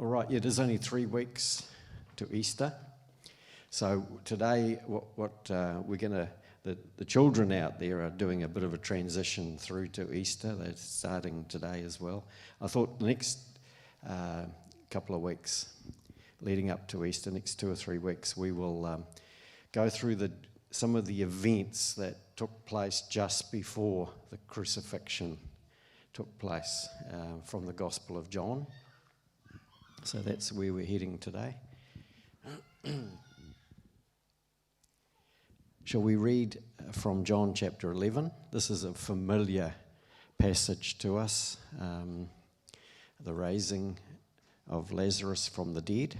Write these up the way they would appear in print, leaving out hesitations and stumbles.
All right, yeah, there's only 3 weeks to Easter. So today, we're going to, the children out there are doing a bit of a transition through to Easter. They're starting today as well. I thought the next couple of weeks leading up to Easter, next 2 or 3 weeks, we will go through some of the events that took place just before the crucifixion took place from the Gospel of John. So that's where we're heading today. Shall we read from John chapter 11? This is a familiar passage to us, the raising of Lazarus from the dead.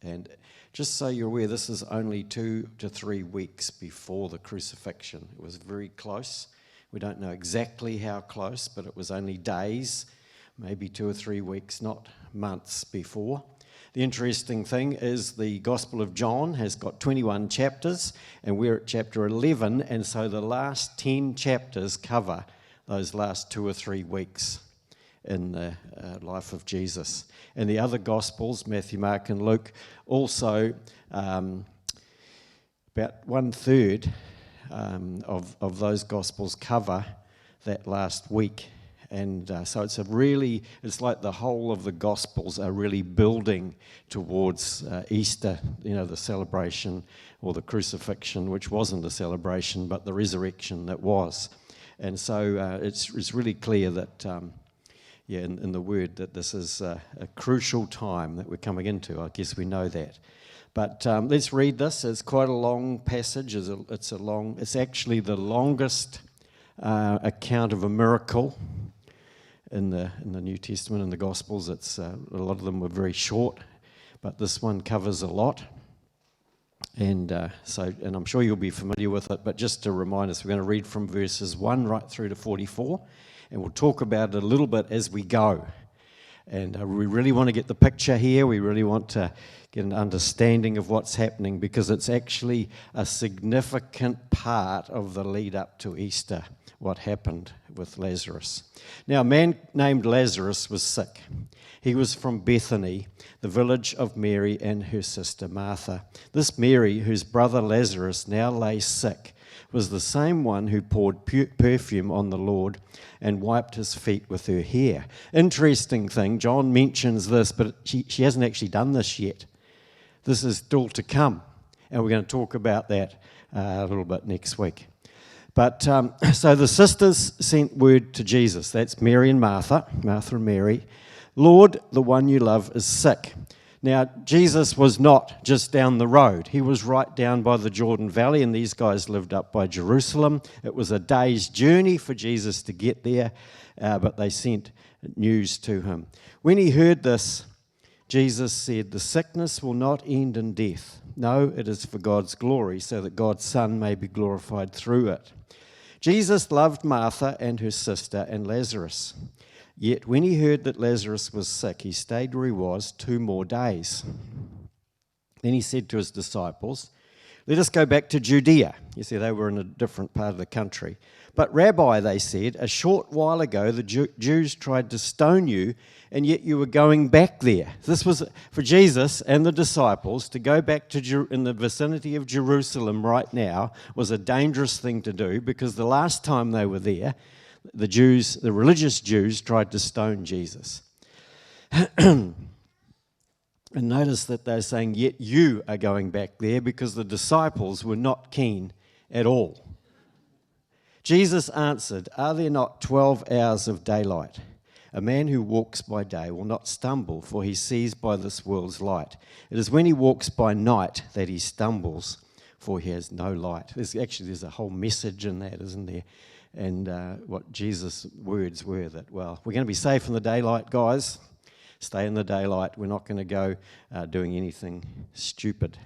And just so you're aware, this is only 2 to 3 weeks before the crucifixion. It was very close. We don't know exactly how close, but it was only days, maybe 2 or 3 weeks, not months before. The interesting thing is the Gospel of John has got 21 chapters, and we're at chapter 11, and so the last 10 chapters cover those last 2 or 3 weeks in the life of Jesus. And the other Gospels, Matthew, Mark and Luke, also about 1/3 of those Gospels cover that last week. And so it's like the whole of the Gospels are really building towards Easter, the celebration or the crucifixion, which wasn't a celebration, but the resurrection that was. And so it's really clear that, in the Word, that this is a crucial time that we're coming into. I guess we know that. But let's read this. It's quite a long passage. It's actually the longest account of a miracle in the New Testament and the Gospels. It's a lot of them were very short, but this one covers a lot. And and I'm sure you'll be familiar with it, but just to remind us, we're going to read from verses 1 right through to 44, and we'll talk about it a little bit as we go. And we really want to get the picture here. We really want to get an understanding of what's happening, because it's actually a significant part of the lead up to Easter, what happened with Lazarus. Now, a man named Lazarus was sick. He was from Bethany, the village of Mary and her sister Martha. This Mary, whose brother Lazarus now lay sick, was the same one who poured perfume on the Lord and wiped his feet with her hair. Interesting thing, John mentions this, but she hasn't actually done this yet. This is still to come, and we're going to talk about that a little bit next week. But so the sisters sent word to Jesus. That's Mary and Martha and Mary. Lord, the one you love is sick. Now, Jesus was not just down the road. He was right down by the Jordan Valley, and these guys lived up by Jerusalem. It was a day's journey for Jesus to get there, but they sent news to him. When he heard this, Jesus said, "The sickness will not end in death. No, it is for God's glory, so that God's Son may be glorified through it." Jesus loved Martha and her sister and Lazarus. Yet when he heard that Lazarus was sick, he stayed where he was 2 more days. Then he said to his disciples, "Let us go back to Judea." You see, they were in a different part of the country. "But Rabbi," they said, "a short while ago the Jews tried to stone you, and yet you were going back there." This was for Jesus and the disciples to go back to in the vicinity of Jerusalem right now was a dangerous thing to do, because the last time they were there, the religious Jews, tried to stone Jesus. And notice that they're saying, "Yet you are going back there," because the disciples were not keen at all. Jesus answered, "Are there not 12 hours of daylight? A man who walks by day will not stumble, for he sees by this world's light. It is when he walks by night that he stumbles, for he has no light." There's a whole message in that, isn't there? And what Jesus' words were that, well, we're going to be safe in the daylight, guys. Stay in the daylight. We're not going to go doing anything stupid.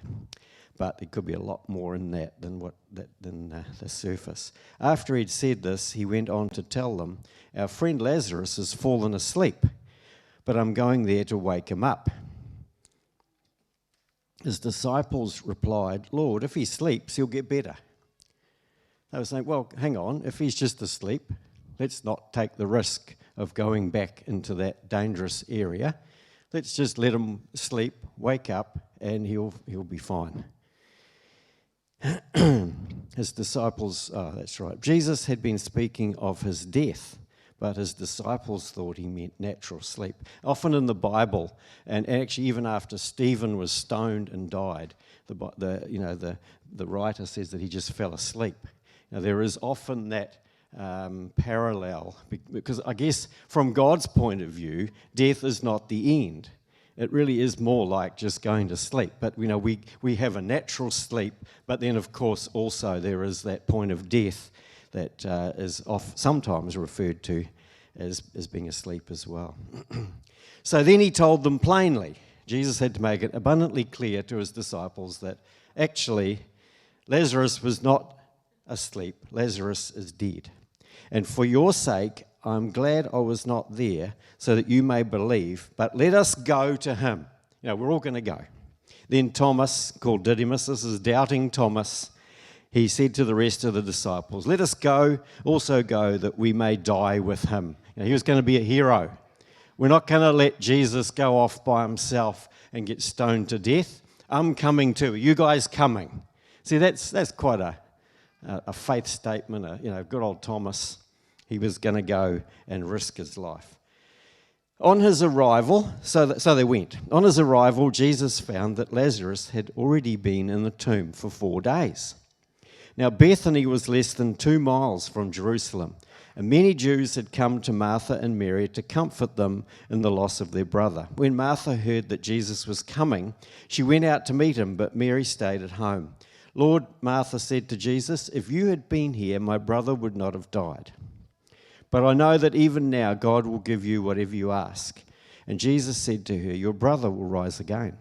But there could be a lot more in that than the surface. After he'd said this, he went on to tell them, "Our friend Lazarus has fallen asleep, but I'm going there to wake him up." His disciples replied, "Lord, if he sleeps, he'll get better." They were saying, "Well, hang on, if he's just asleep, let's not take the risk of going back into that dangerous area. Let's just let him sleep, wake up, and he'll be fine. His disciples, that's right. Jesus had been speaking of his death, but his disciples thought he meant natural sleep. Often in the Bible, and actually even after Stephen was stoned and died, the writer says that he just fell asleep. Now there is often that parallel, because I guess from God's point of view, death is not the end. It really is more like just going to sleep. But we have a natural sleep, but then of course also there is that point of death that is sometimes referred to as being asleep as well. So then he told them plainly. Jesus had to make it abundantly clear to his disciples that actually Lazarus was not asleep. Lazarus is dead. And for your sake, I'm glad I was not there so that you may believe, but let us go to him. We're all going to go. Then Thomas, called Didymus, this is doubting Thomas, he said to the rest of the disciples, let us also go that we may die with him. He was going to be a hero. We're not going to let Jesus go off by himself and get stoned to death. I'm coming too. Are you guys coming? See, that's quite a faith statement. Good old Thomas, he was going to go and risk his life. On his arrival, so they went. On his arrival, Jesus found that Lazarus had already been in the tomb for 4 days. Now, Bethany was less than 2 miles from Jerusalem, and many Jews had come to Martha and Mary to comfort them in the loss of their brother. When Martha heard that Jesus was coming, she went out to meet him, but Mary stayed at home. Lord, Martha said to Jesus, if you had been here, my brother would not have died. But I know that even now God will give you whatever you ask. And Jesus said to her, your brother will rise again.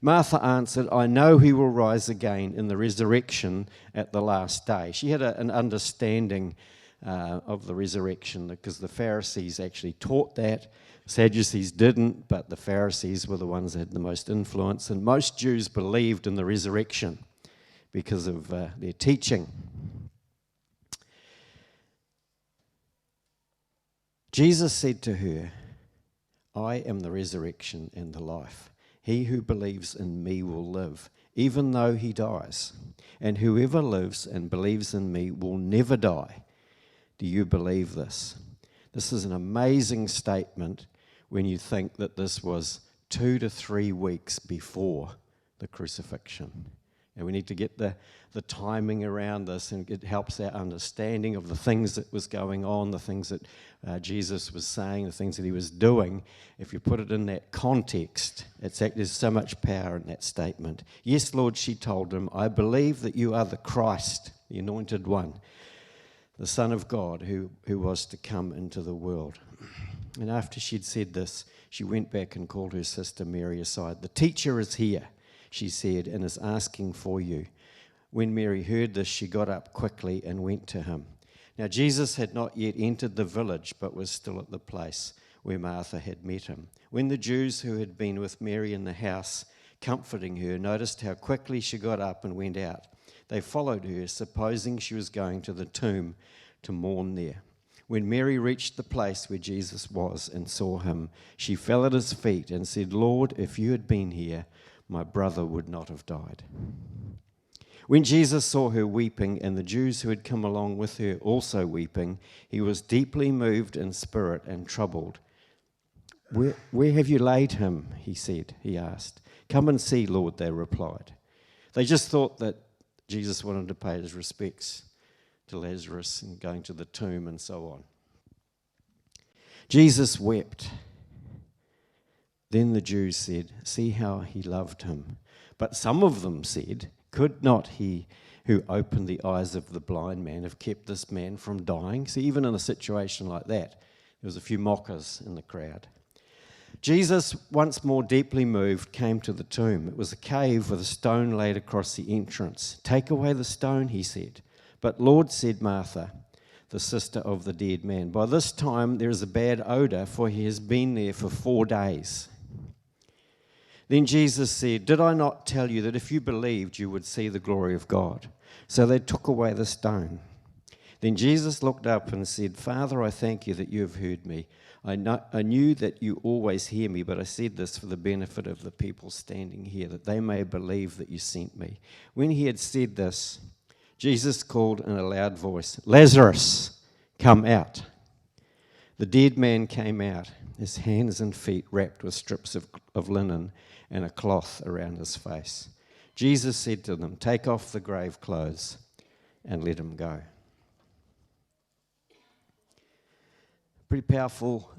Martha answered, I know he will rise again in the resurrection at the last day. She had an understanding of the resurrection because the Pharisees actually taught that. Sadducees didn't, but the Pharisees were the ones that had the most influence. And most Jews believed in the resurrection because of their teaching. Jesus said to her, I am the resurrection and the life. He who believes in me will live, even though he dies. And whoever lives and believes in me will never die. Do you believe this? This is an amazing statement when you think that this was 2 to 3 weeks before the crucifixion. And we need to get the timing around this, and it helps our understanding of the things that was going on, the things that Jesus was saying, the things that he was doing. If you put it in that context, there's so much power in that statement. Yes, Lord, she told him, I believe that you are the Christ, the anointed one, the Son of God who was to come into the world. And after she'd said this, she went back and called her sister Mary aside. The teacher is here, she said, and is asking for you. When Mary heard this, she got up quickly and went to him. Now Jesus had not yet entered the village, but was still at the place where Martha had met him. When the Jews who had been with Mary in the house, comforting her, noticed how quickly she got up and went out, they followed her, supposing she was going to the tomb to mourn there. When Mary reached the place where Jesus was and saw him, she fell at his feet and said, Lord, if you had been here, my brother would not have died. When Jesus saw her weeping, and the Jews who had come along with her also weeping, he was deeply moved in spirit and troubled. Where have you laid him? He asked. Come and see, Lord, they replied. They just thought that Jesus wanted to pay his respects to Lazarus and going to the tomb and so on. Jesus wept. Then the Jews said, see how he loved him. But some of them said, could not he who opened the eyes of the blind man have kept this man from dying? See, even in a situation like that, there was a few mockers in the crowd. Jesus, once more deeply moved, came to the tomb. It was a cave with a stone laid across the entrance. Take away the stone, he said. But Lord, said Martha, the sister of the dead man, by this time there is a bad odor, for he has been there for 4 days. Then Jesus said, did I not tell you that if you believed, you would see the glory of God? So they took away the stone. Then Jesus looked up and said, Father, I thank you that you have heard me. I knew that you always hear me, but I said this for the benefit of the people standing here, that they may believe that you sent me." When he had said this, Jesus called in a loud voice, "Lazarus, come out." The dead man came out, his hands and feet wrapped with strips of linen and a cloth around his face. Jesus said to them, "Take off the grave clothes and let him go." Pretty powerful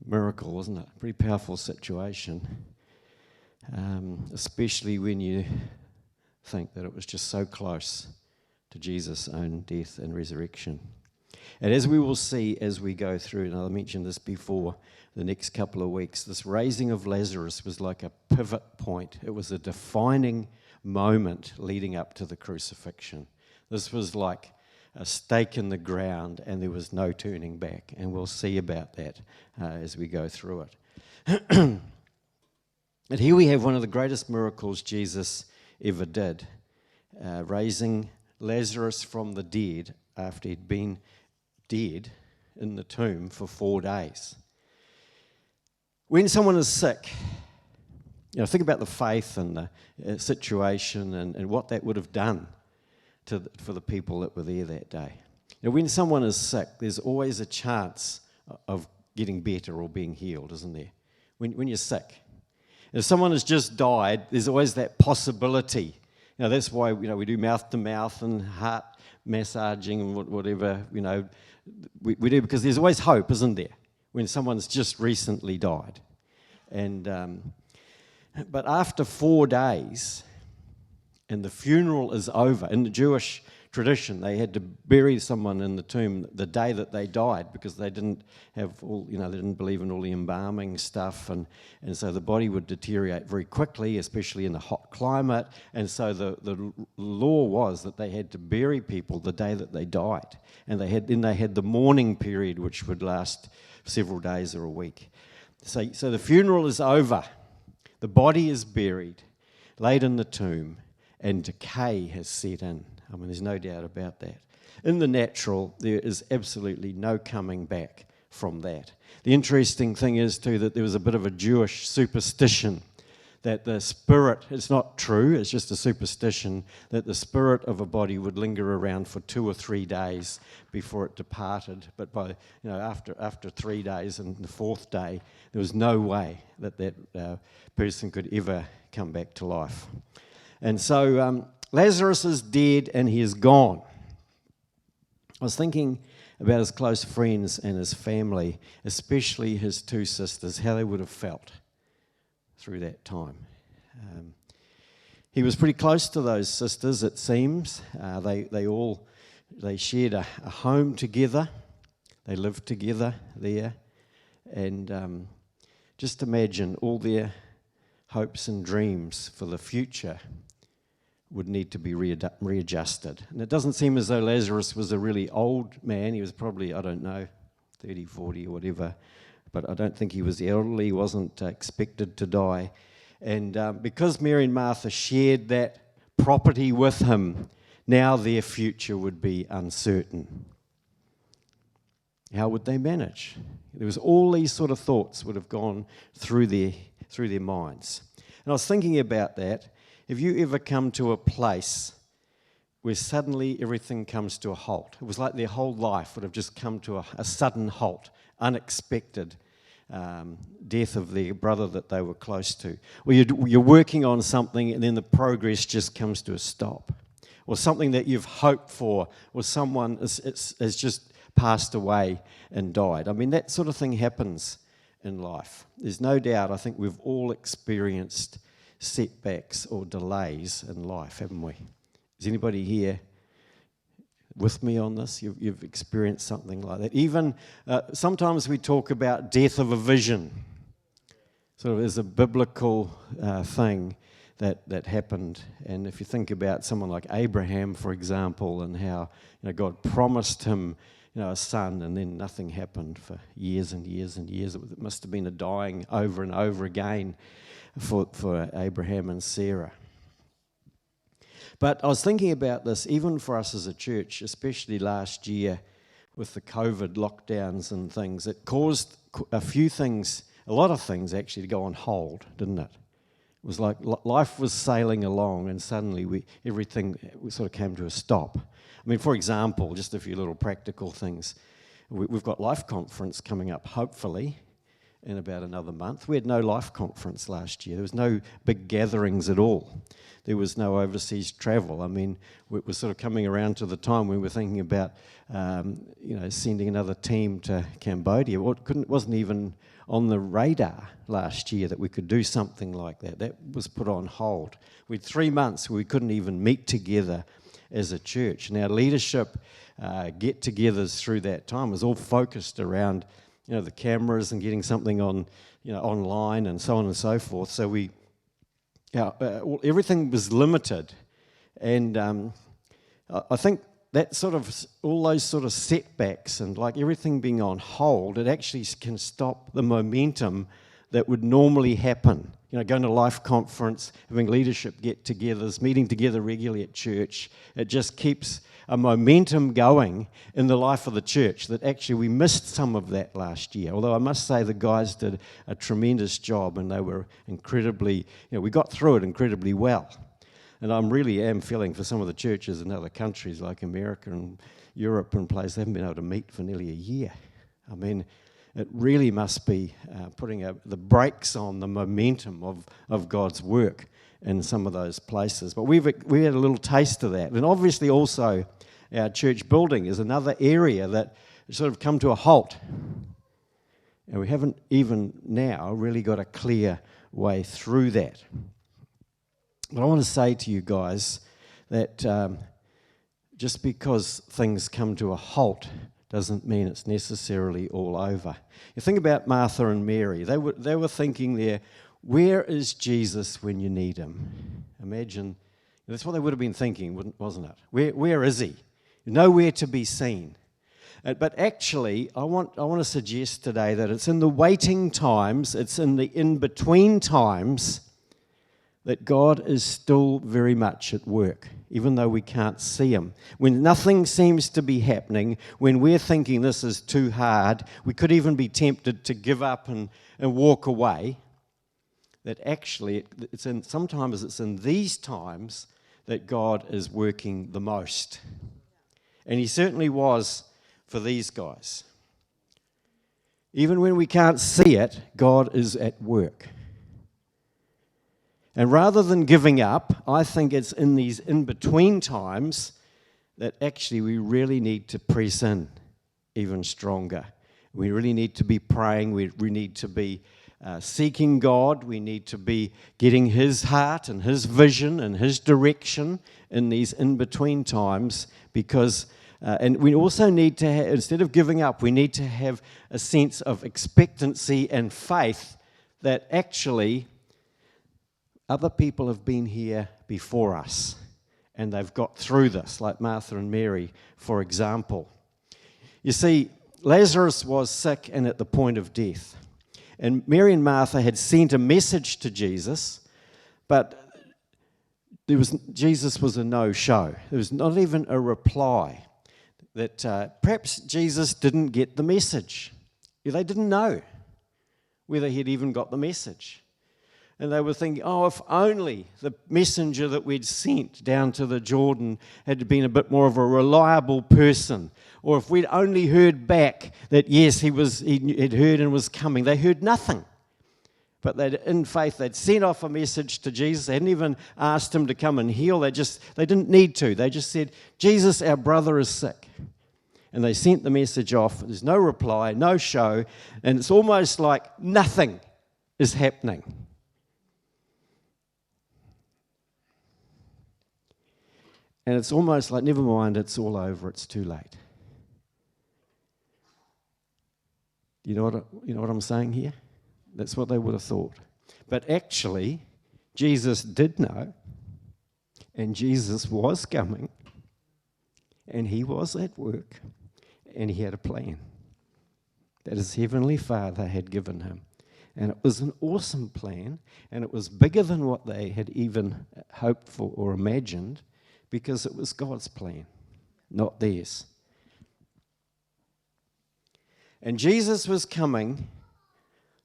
miracle, wasn't it? Pretty powerful situation, especially when you think that it was just so close to Jesus' own death and resurrection. And as we will see as we go through, and I mentioned this before, the next couple of weeks, this raising of Lazarus was like a pivot point. It was a defining moment leading up to the crucifixion. This was like a stake in the ground, and there was no turning back. And we'll see about that as we go through it. And here we have one of the greatest miracles Jesus ever did, raising Lazarus from the dead after he'd been dead in the tomb for 4 days. When someone is sick, think about the faith and the situation and what that would have done for the people that were there that day. When someone is sick, there's always a chance of getting better or being healed, isn't there? When you're sick. If someone has just died, there's always that possibility. That's why we do mouth-to-mouth and heart massaging and whatever, we do, because there's always hope, isn't there, when someone's just recently died. But after 4 days, and the funeral is over. In the Jewish tradition, they had to bury someone in the tomb the day that they died, because they didn't have all, they didn't believe in all the embalming stuff, and so the body would deteriorate very quickly, especially in a hot climate. And so the law was that they had to bury people the day that they died, and then they had the mourning period, which would last several days or a week. So the funeral is over, the body is buried, laid in the tomb, and decay has set in. There's no doubt about that. In the natural, there is absolutely no coming back from that. The interesting thing is, too, that there was a bit of a Jewish superstition that the spirit, it's not true, it's just a superstition, that the spirit of a body would linger around for 2 or 3 days before it departed. But after 3 days and the 4th day, there was no way that person could ever come back to life. And so Lazarus is dead and he is gone. I was thinking about his close friends and his family, especially his 2 sisters, how they would have felt through that time. He was pretty close to those sisters, it seems. They shared a home together. They lived together there. And just imagine all their hopes and dreams for the future would need to be readjusted. And it doesn't seem as though Lazarus was a really old man. He was probably, 30, 40 or whatever. But I don't think he was elderly. He wasn't expected to die. And because Mary and Martha shared that property with him, now their future would be uncertain. How would they manage? There was all these sort of thoughts would have gone through their minds. And I was thinking about that. Have you ever come to a place where suddenly everything comes to a halt? It was like their whole life would have just come to a sudden halt, unexpected death of their brother that they were close to. Or you're working on something and then the progress just comes to a stop. Or something that you've hoped for, or someone has just passed away and died. That sort of thing happens in life. There's no doubt, I think we've all experienced setbacks or delays in life, haven't we? Is anybody here with me on this? You've experienced something like that. Even sometimes we talk about death of a vision, sort of as a biblical thing that happened. And if you think about someone like Abraham, for example, and how God promised him a son, and then nothing happened for years and years and years. It must have been a dying over and over again for Abraham and Sarah. But I was thinking about this, even for us as a church, especially last year with the COVID lockdowns and things, it caused a lot of things actually to go on hold, didn't it? It was like life was sailing along and suddenly everything sort of came to a stop. I mean, for example, just a few little practical things. We've got Life Conference coming up, hopefully, in about another month. We had no Life Conference last year. There was no big gatherings at all. There was no overseas travel. I mean, it was sort of coming around to the time we were thinking about, sending another team to Cambodia. It wasn't even on the radar last year that we could do something like that. That was put on hold. We had 3 months where we couldn't even meet together as a church. And our leadership get-togethers through that time was all focused around, the cameras and getting something on, online and so on and so forth. So everything was limited, and I think that sort of all those sort of setbacks and like everything being on hold, it actually can stop the momentum that would normally happen. Going to Life Conference, having leadership get-togethers, meeting together regularly at church, it just keeps a momentum going in the life of the church that actually we missed some of that last year. Although I must say the guys did a tremendous job and they were incredibly, we got through it incredibly well. And I really am feeling for some of the churches in other countries like America and Europe and places, they haven't been able to meet for nearly a year. I mean, it really must be putting the brakes on the momentum of God's work in some of those places. But we had a little taste of that. And obviously also our church building is another area that has sort of come to a halt. And we haven't even now really got a clear way through that. But I want to say to you guys that just because things come to a halt doesn't mean it's necessarily all over. You think about Martha and Mary. They were thinking there, where is Jesus when you need him? Imagine, that's what they would have been thinking, wasn't it? Where is he? Nowhere to be seen. But actually, I want to suggest today that it's in the waiting times, it's in the in-between times that God is still very much at work, even though we can't see him. When nothing seems to be happening, when we're thinking this is too hard, we could even be tempted to give up and walk away, that actually sometimes it's in these times that God is working the most. And he certainly was for these guys. Even when we can't see it, God is at work. And rather than giving up, I think it's in these in-between times that actually we really need to press in even stronger. We really need to be praying. We need to be seeking God. We need to be getting his heart and his vision and his direction in these in-between times because, and we also need to, instead of giving up, we need to have a sense of expectancy and faith that actually other people have been here before us and they've got through this, like Martha and Mary, for example. You see, Lazarus was sick and at the point of death. And Mary and Martha had sent a message to Jesus, but Jesus was a no-show. There was not even a reply. That perhaps Jesus didn't get the message. They didn't know whether he'd even got the message. And they were thinking, if only the messenger that we'd sent down to the Jordan had been a bit more of a reliable person. Or if we'd only heard back that, yes, he had heard and was coming. They heard nothing. But in faith, they'd sent off a message to Jesus. They hadn't even asked him to come and heal. They didn't need to. They just said, Jesus, our brother is sick. And they sent the message off. There's no reply, no show. And it's almost like nothing is happening. And it's almost like, never mind, it's all over, it's too late. You know what I'm saying here? That's what they would have thought. But actually, Jesus did know, and Jesus was coming, and he was at work, and he had a plan that his heavenly Father had given him. And it was an awesome plan, and it was bigger than what they had even hoped for or imagined, because it was God's plan, not theirs. And Jesus was coming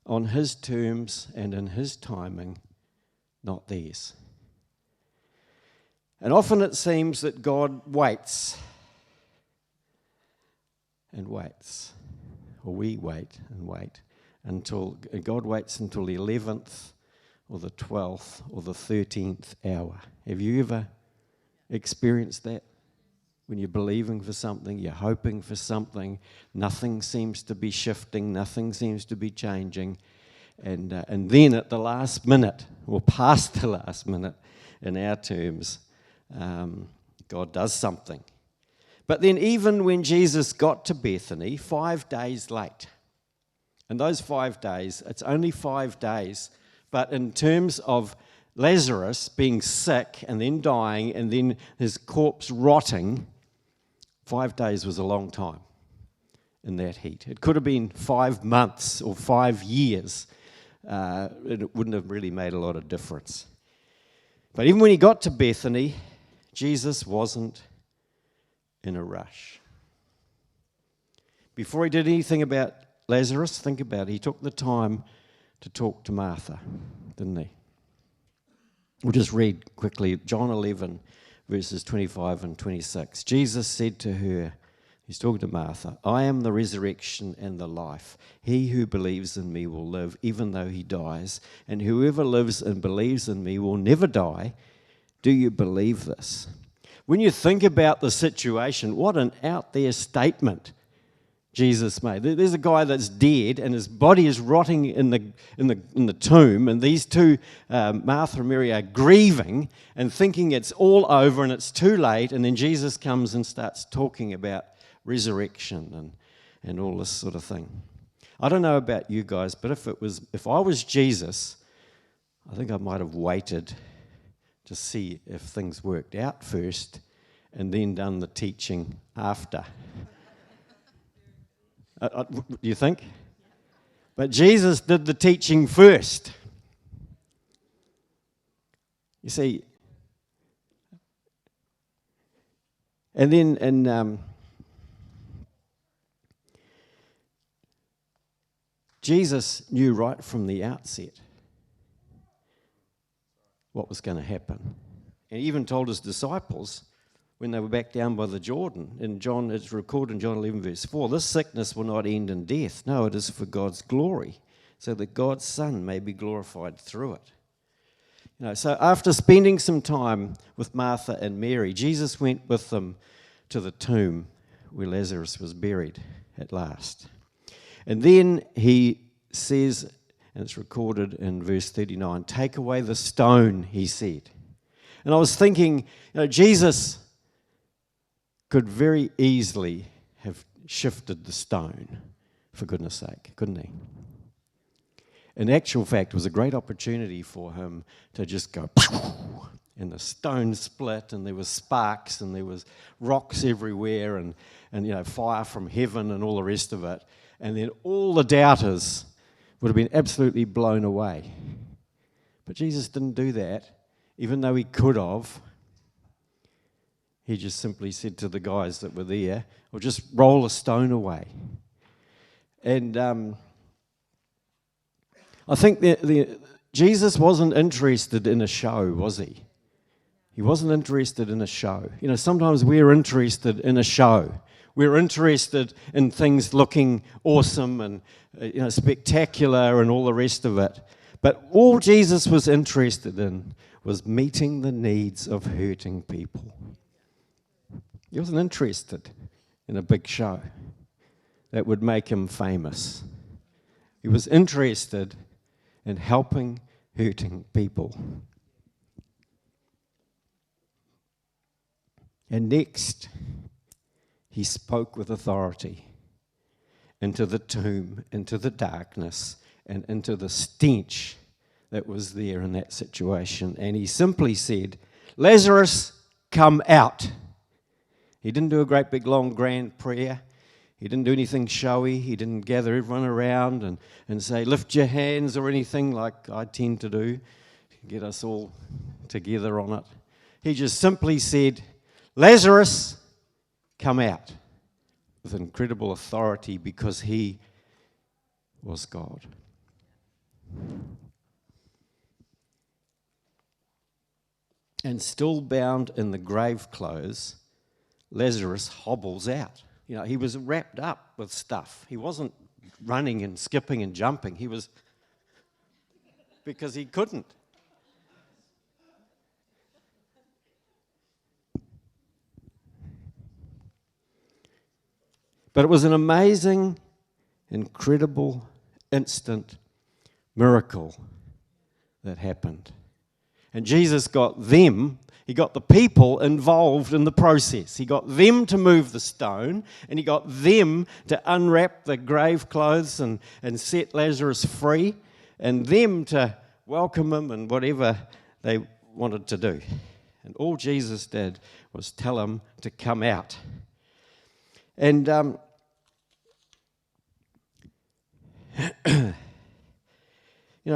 on his terms and in his timing, not theirs. And often it seems that God waits and waits, or we wait and wait, until God waits until the 11th or the 12th or the 13th hour. Have you ever experienced that? When you're believing for something, you're hoping for something, nothing seems to be shifting, nothing seems to be changing, and then at the last minute, or past the last minute, in our terms, God does something. But then even when Jesus got to Bethany, 5 days late, and those 5 days, it's only 5 days, but in terms of Lazarus being sick and then dying and then his corpse rotting, 5 days was a long time in that heat. It could have been 5 months or 5 years. It wouldn't have really made a lot of difference. But even when he got to Bethany, Jesus wasn't in a rush. Before he did anything about Lazarus, think about it, he took the time to talk to Martha, didn't he? We'll just read quickly John 11, verses 25 and 26. Jesus said to her, he's talking to Martha, I am the resurrection and the life. He who believes in me will live even though he dies, and whoever lives and believes in me will never die. Do you believe this? When you think about the situation, what an out there statement Jesus made. There's a guy that's dead and his body is rotting in the tomb, and these two, Martha and Mary, are grieving and thinking it's all over and it's too late, and then Jesus comes and starts talking about resurrection and all this sort of thing. I don't know about you guys, but if I was Jesus, I think I might have waited to see if things worked out first and then done the teaching after. Do you think? But Jesus did the teaching first. You see, and then Jesus knew right from the outset what was going to happen. And he even told his disciples when they were back down by the Jordan. In John, it's recorded in John 11, verse 4, this sickness will not end in death. No, it is for God's glory, so that God's Son may be glorified through it. So after spending some time with Martha and Mary, Jesus went with them to the tomb where Lazarus was buried at last. And then he says, and it's recorded in verse 39, take away the stone, he said. And I was thinking, Jesus could very easily have shifted the stone, for goodness sake, couldn't he? In actual fact, it was a great opportunity for him to just go, and the stone split, and there was sparks, and there was rocks everywhere, and fire from heaven, and all the rest of it. And then all the doubters would have been absolutely blown away. But Jesus didn't do that, even though he could have. He just simply said to the guys that were there, well, just roll a stone away. And I think Jesus wasn't interested in a show, was he? He wasn't interested in a show. Sometimes we're interested in a show. We're interested in things looking awesome and spectacular and all the rest of it. But all Jesus was interested in was meeting the needs of hurting people. He wasn't interested in a big show that would make him famous. He was interested in helping hurting people. And next, he spoke with authority into the tomb, into the darkness, and into the stench that was there in that situation. And he simply said, Lazarus, come out. He didn't do a great big long grand prayer. He didn't do anything showy. He didn't gather everyone around and say, lift your hands or anything like I tend to do, get us all together on it. He just simply said, Lazarus, come out, with incredible authority, because he was God. And still bound in the grave clothes, Lazarus hobbles out. He was wrapped up with stuff. He wasn't running and skipping and jumping. He was, because he couldn't. But it was an amazing, incredible, instant miracle that happened. And Jesus got he got the people involved in the process. He got them to move the stone, and he got them to unwrap the grave clothes and set Lazarus free, and them to welcome him and whatever they wanted to do. And all Jesus did was tell him to come out. And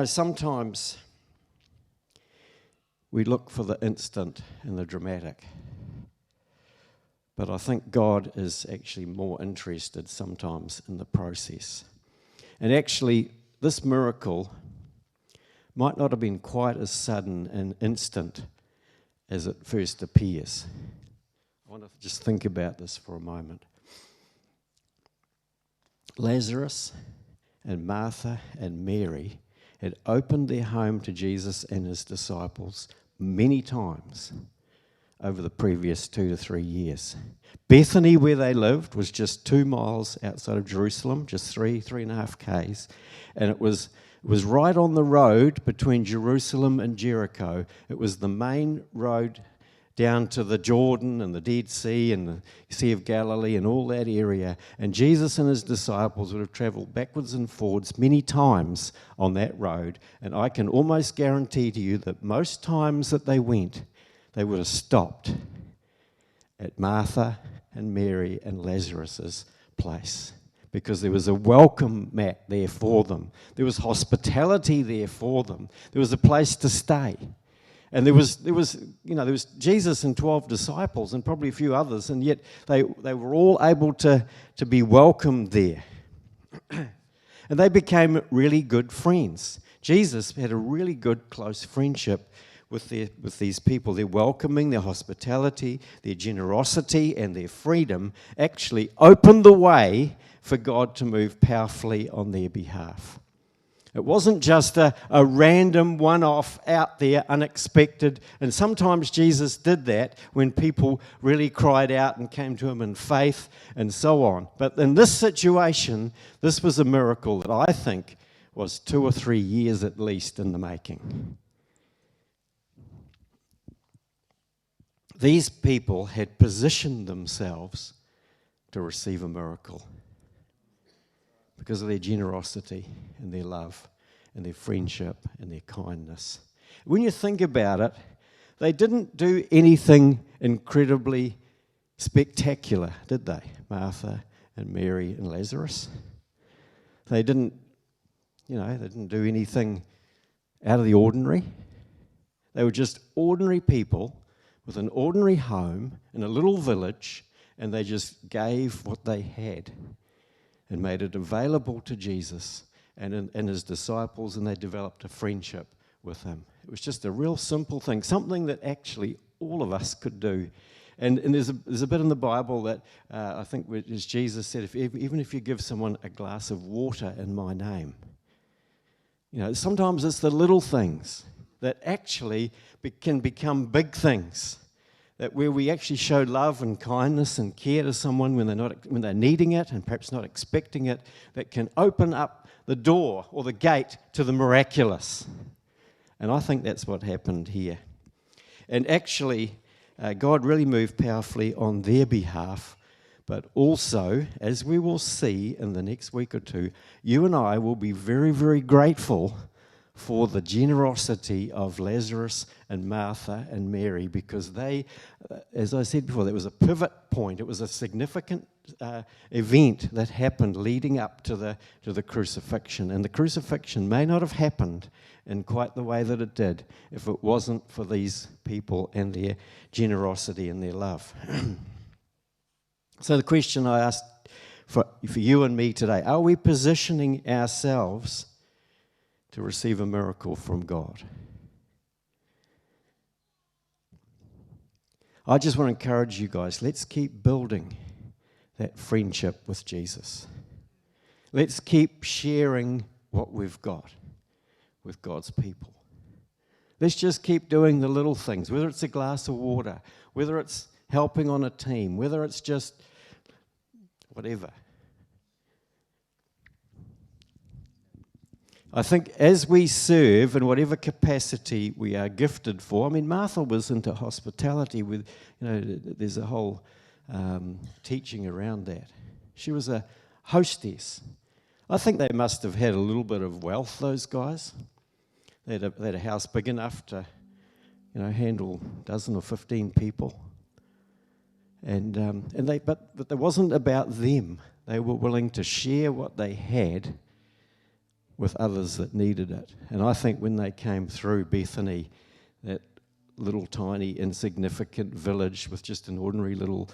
sometimes we look for the instant and the dramatic. But I think God is actually more interested sometimes in the process. And actually, this miracle might not have been quite as sudden and instant as it first appears. I want to just think about this for a moment. Lazarus and Martha and Mary had opened their home to Jesus and his disciples many times over the previous 2 to 3 years. Bethany, where they lived, was just 2 miles outside of Jerusalem, just 3.5 k's, and it was right on the road between Jerusalem and Jericho. It was the main road down to the Jordan and the Dead Sea and the Sea of Galilee and all that area. And Jesus and his disciples would have travelled backwards and forwards many times on that road. And I can almost guarantee to you that most times that they went, they would have stopped at Martha and Mary and Lazarus's place, because there was a welcome mat there for them. There was hospitality there for them. There was a place to stay. And there was Jesus and 12 disciples and probably a few others, and yet they were all able to be welcomed there. And they became really good friends. Jesus had a really good, close friendship with these people. Their welcoming, their hospitality, their generosity, and their freedom actually opened the way for God to move powerfully on their behalf. It wasn't just a random one-off out there, unexpected. And sometimes Jesus did that when people really cried out and came to him in faith and so on. But in this situation, this was a miracle that I think was 2 or 3 years at least in the making. These people had positioned themselves to receive a miracle because of their generosity and their love and their friendship and their kindness. When you think about it, they didn't do anything incredibly spectacular, did they? Martha and Mary and Lazarus. They didn't do anything out of the ordinary. They were just ordinary people with an ordinary home in a little village, and they just gave what they had and made it available to Jesus and his disciples, and they developed a friendship with him. It was just a real simple thing, something that actually all of us could do. And there's a bit in the Bible that I think, as Jesus said, even if you give someone a glass of water in my name, sometimes it's the little things that actually can become big things. That where we actually show love and kindness and care to someone when they're needing it and perhaps not expecting it, that can open up the door or the gate to the miraculous. And I think that's what happened here. And actually, God really moved powerfully on their behalf, but also, as we will see in the next week or two, you and I will be very, very grateful for the generosity of Lazarus and Martha and Mary, because they, as I said before, there was a pivot point. It was a significant event that happened leading up to the crucifixion. And the crucifixion may not have happened in quite the way that it did if it wasn't for these people and their generosity and their love. So the question I asked for you and me today? Are we positioning ourselves to receive a miracle from God? I just want to encourage you guys, let's keep building that friendship with Jesus. Let's keep sharing what we've got with God's people. Let's just keep doing the little things, whether it's a glass of water, whether it's helping on a team, whether it's just whatever. I think as we serve in whatever capacity we are gifted for, I mean, Martha was into hospitality with, there's a whole teaching around that. She was a hostess. I think they must have had a little bit of wealth, those guys. They had a house big enough to, handle a dozen or 15 people. But it wasn't about them. They were willing to share what they had with others that needed it. And I think when they came through Bethany, that little tiny insignificant village with just an ordinary little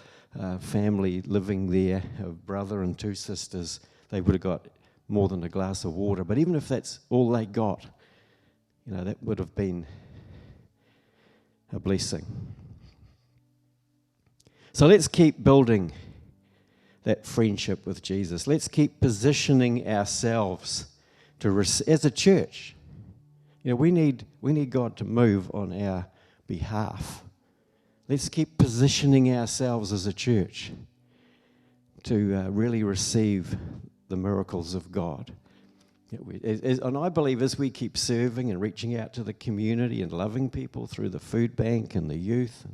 family living there, a brother and two sisters, they would have got more than a glass of water. But even if that's all they got, that would have been a blessing. So let's keep building that friendship with Jesus. Let's keep positioning ourselves as a church. We need God to move on our behalf. Let's keep positioning ourselves as a church to really receive the miracles of God. And I believe as we keep serving and reaching out to the community and loving people through the food bank and the youth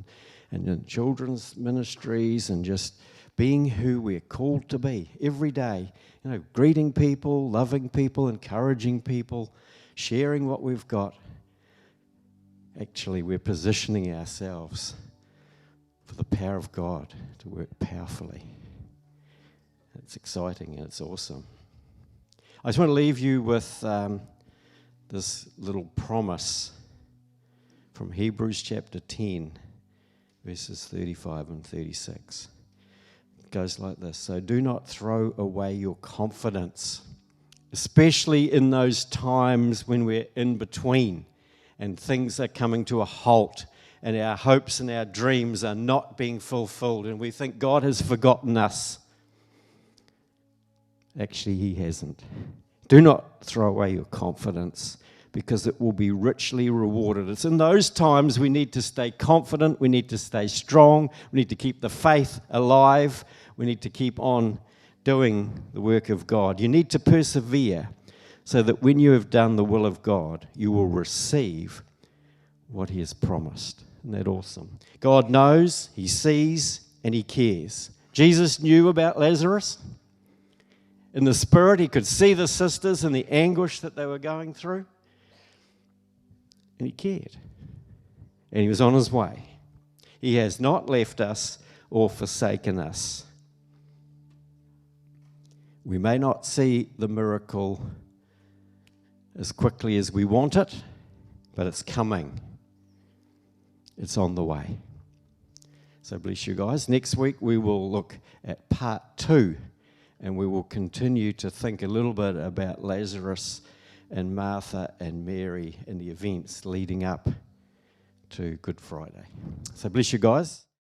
and the children's ministries and just being who we're called to be every day, greeting people, loving people, encouraging people, sharing what we've got. Actually, we're positioning ourselves for the power of God to work powerfully. It's exciting and it's awesome. I just want to leave you with this little promise from Hebrews chapter 10, verses 35 and 36. It goes like this: so do not throw away your confidence, especially in those times when we're in between and things are coming to a halt and our hopes and our dreams are not being fulfilled and we think God has forgotten us. Actually, He hasn't. Do not throw away your confidence, because it will be richly rewarded. It's in those times we need to stay confident, we need to stay strong, we need to keep the faith alive, we need to keep on doing the work of God. You need to persevere so that when you have done the will of God, you will receive what He has promised. Isn't that awesome? God knows, He sees, and He cares. Jesus knew about Lazarus. In the spirit, He could see the sisters and the anguish that they were going through. And He cared. And He was on His way. He has not left us or forsaken us. We may not see the miracle as quickly as we want it, but it's coming. It's on the way. So bless you guys. Next week we will look at part 2, and we will continue to think a little bit about Lazarus and Martha and Mary and the events leading up to Good Friday. So bless you guys.